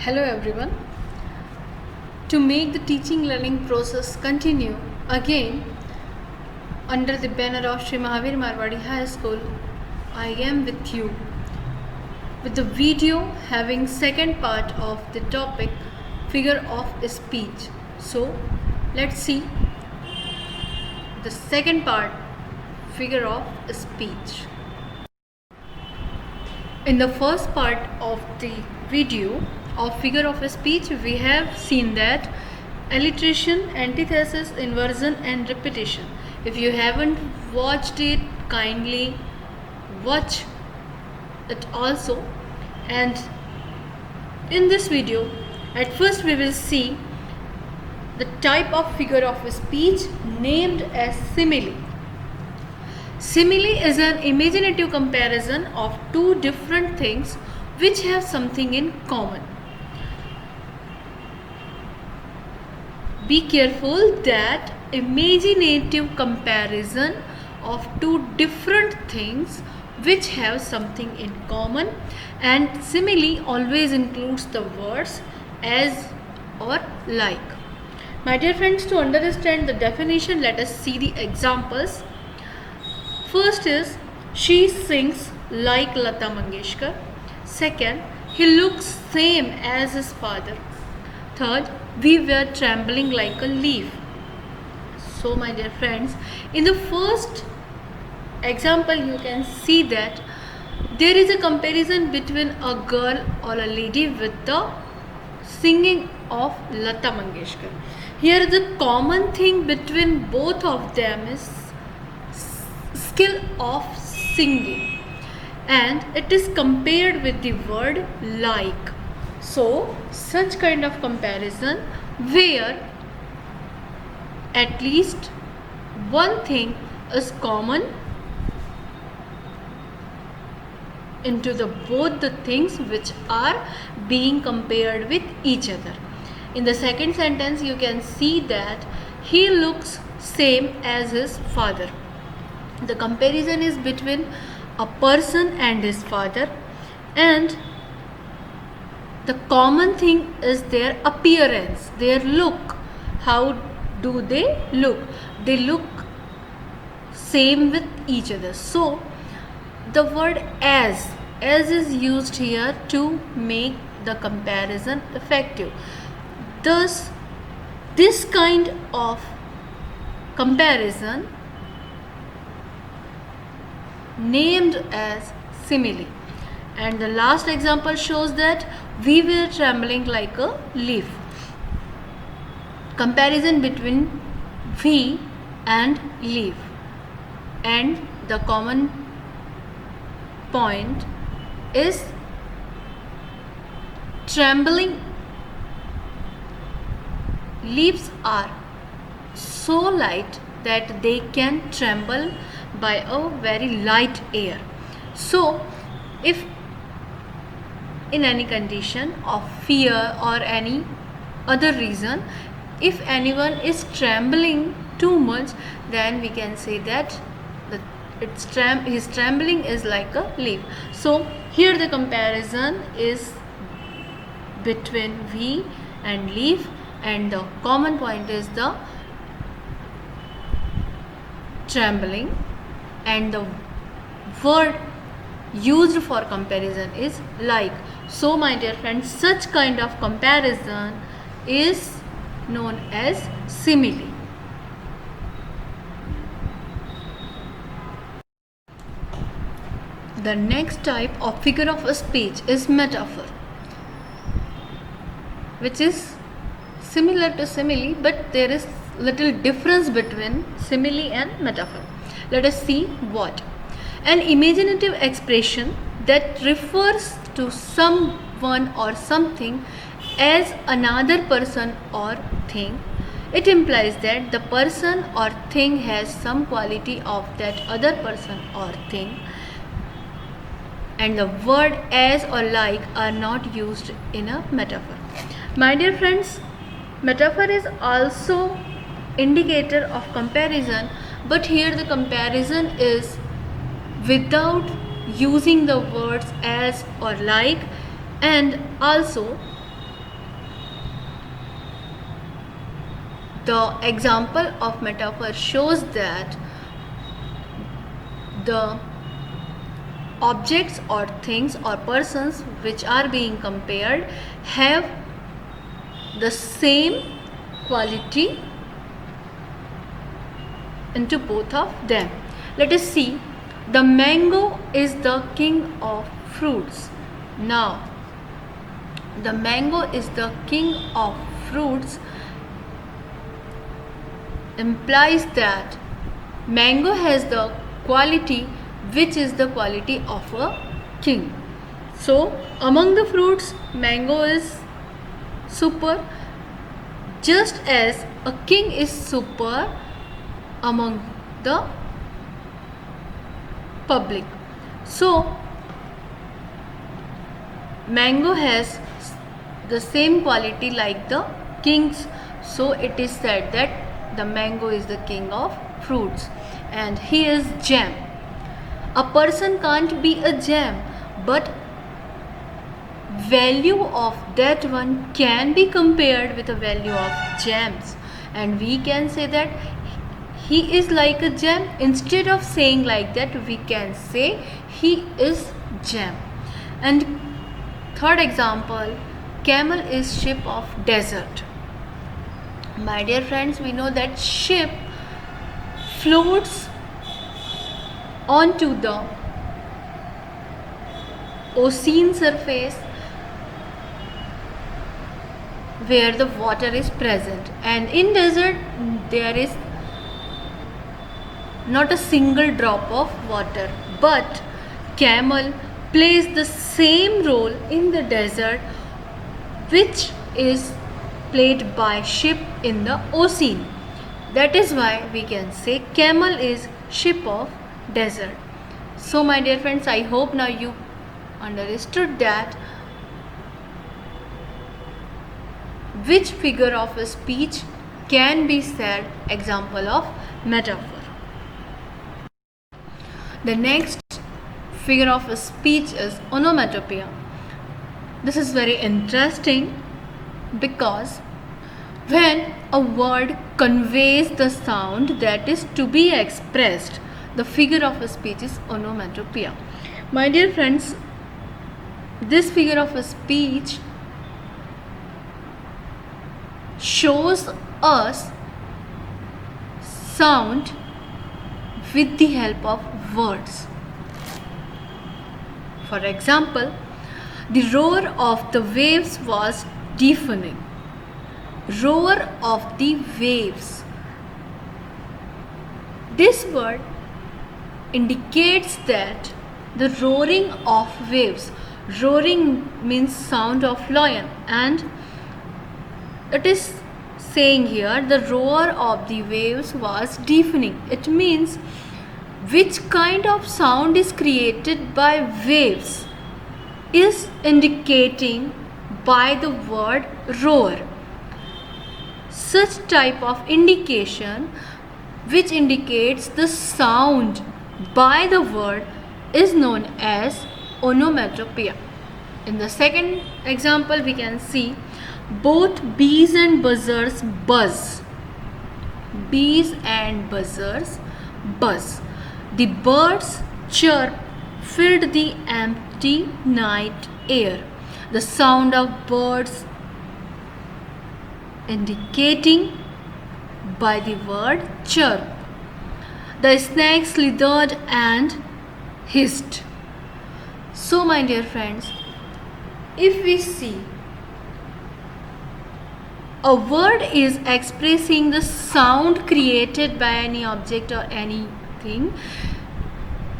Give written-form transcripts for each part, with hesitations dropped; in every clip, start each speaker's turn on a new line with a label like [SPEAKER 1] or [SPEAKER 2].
[SPEAKER 1] Hello everyone. To make the teaching learning process continue again under the banner of Sri Mahavir Marwadi High School, I am with you with the video having second part of the topic figure of speech. So let's see the second part, figure of speech. In the first part of the video of figure of speech, we have seen that alliteration, antithesis, inversion and repetition. If you haven't watched it, kindly watch it also. And in this video, at first we will see the type of figure of speech named as simile. Simile is an imaginative comparison of two different things which have something in common. Be careful that imaginative comparison of two different things which have something in common, and simile always includes the words as or like. My dear friends, to understand the definition, let us see the examples. First is, she sings like Lata Mangeshkar. Second, he looks same as his father. Third, we were trembling like a leaf. So my dear friends, in the first example you can see that there is a comparison between a girl or a lady with the singing of Lata Mangeshkar. Here the common thing between both of them is skill of singing, and it is compared with the word like. So such kind of comparison where at least one thing is common into the both the things which are being compared with each other. In the second sentence you can see that he looks same as his father. The comparison is between a person and his father, and the common thing is their appearance, their look. How do they look? They look same with each other. So the word as is used here to make the comparison effective. Thus this kind of comparison named as simile. And the last example shows that we were trembling like a leaf. Comparison between we and leaf, and the common point is trembling. Leaves are so light that they can tremble by a very light air. So if in any condition of fear or any other reason, if anyone is trembling too much, then we can say that his trembling is like a leaf. So here the comparison is between we and leaf, and the common point is the trembling, and the word used for comparison is like. So my dear friends, such kind of comparison is known as simile. The next type of figure of speech is metaphor, which is similar to simile, but there is little difference between simile and metaphor. Let us see what. An imaginative expression that refers to someone or something as another person or thing. It implies that the person or thing has some quality of that other person or thing, and the word as or like are not used in a metaphor. My dear friends, metaphor is also indicator of comparison, but here the comparison is without using the words as or like, and also The example of metaphor shows that the objects or things or persons which are being compared have the same quality into both of them. Let us see. The mango is the king of fruits. Now, the mango is the king of fruits implies that mango has the quality which is the quality of a king. So, among the fruits, mango is super, just as a king is super among the public. So, mango has the same quality like the kings. So, it is said that the mango is the king of fruits, and he is jam. A person can't be a jam, but value of that one can be compared with the value of jams, and we can say that he is like a jam. Instead of saying like that, we can say he is jam. And third example, camel is ship of desert. My dear friends, we know that ship floats onto the ocean surface where the water is present, and in desert there is not a single drop of water, but camel plays the same role in the desert which is played by ship in the ocean. That is why we can say camel is ship of desert. So my dear friends, I hope now you understood that which figure of a speech can be said example of metaphor. The next figure of a speech is onomatopoeia. This is very interesting because when a word conveys the sound that is to be expressed, the figure of a speech is onomatopoeia. My dear friends, this figure of a speech shows us sound with the help of words. For example, the roar of the waves was deafening. Roar of the waves. This word indicates that the roaring of waves. Roaring means sound of lion, and it is saying here the roar of the waves was deafening. It means which kind of sound is created by waves is indicating by the word roar. Such type of indication which indicates the sound by the word is known as onomatopoeia. In the second example, we can see both bees and buzzers buzz. Bees and buzzers buzz. The birds chirp filled the empty night air. The sound of birds indicating by the word chirp. The snake slithered and hissed. So my dear friends, if we see a word is expressing the sound created by any object or anything,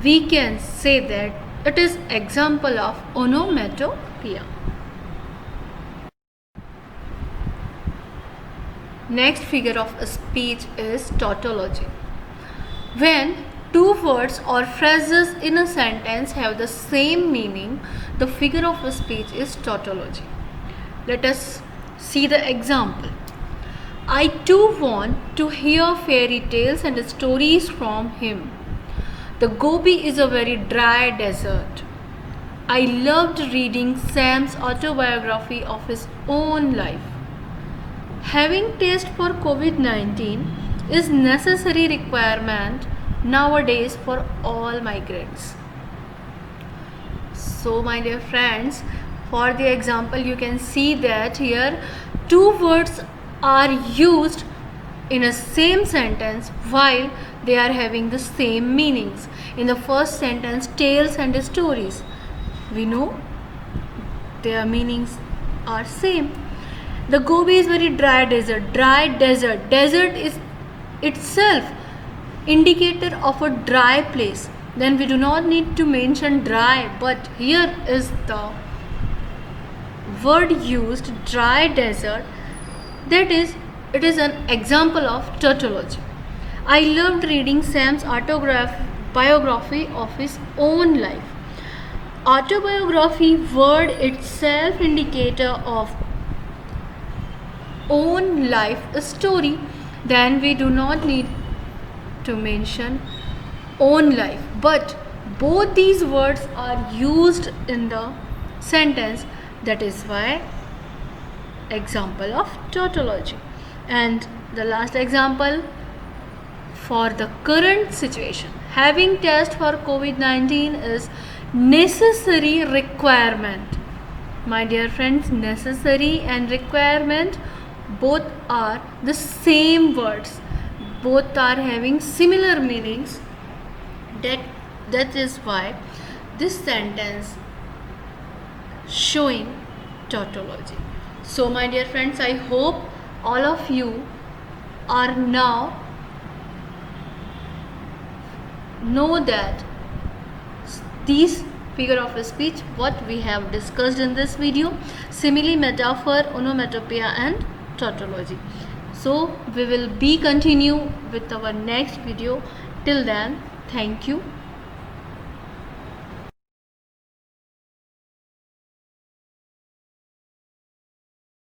[SPEAKER 1] we can say that it is example of onomatopoeia. Next figure of speech is tautology. When two words or phrases in a sentence have the same meaning, the figure of speech is tautology. Let us see the example. I too want to hear fairy tales and stories from him. The Gobi is a very dry desert. I loved reading Sam's autobiography of his own life. Having test for COVID-19 is necessary requirement nowadays for all migrants. So my dear friends, for the example you can see that here two words are used in a same sentence while they are having the same meanings. In the first sentence, tales and stories, we know their meanings are same. The Gobi is very dry desert. Dry desert. Desert is itself indicator of a dry place. Then we do not need to mention dry, but here is the word used, dry desert. That is, it is an example of tautology. I loved reading Sam's biography of his own life. Autobiography word itself indicator of own life story, then we do not need to mention own life, but both these words are used in the sentence. That is why example of tautology. And the last example, for the current situation, having test for COVID-19 is necessary requirement. My dear friends, necessary and requirement both are the same words, both are having similar meanings. That is why this sentence showing tautology. So my dear friends, I hope all of you are now know that these figure of speech what we have discussed in this video: simile, metaphor, onomatopoeia and tautology. So we will be continue with our next video. Till then, thank you.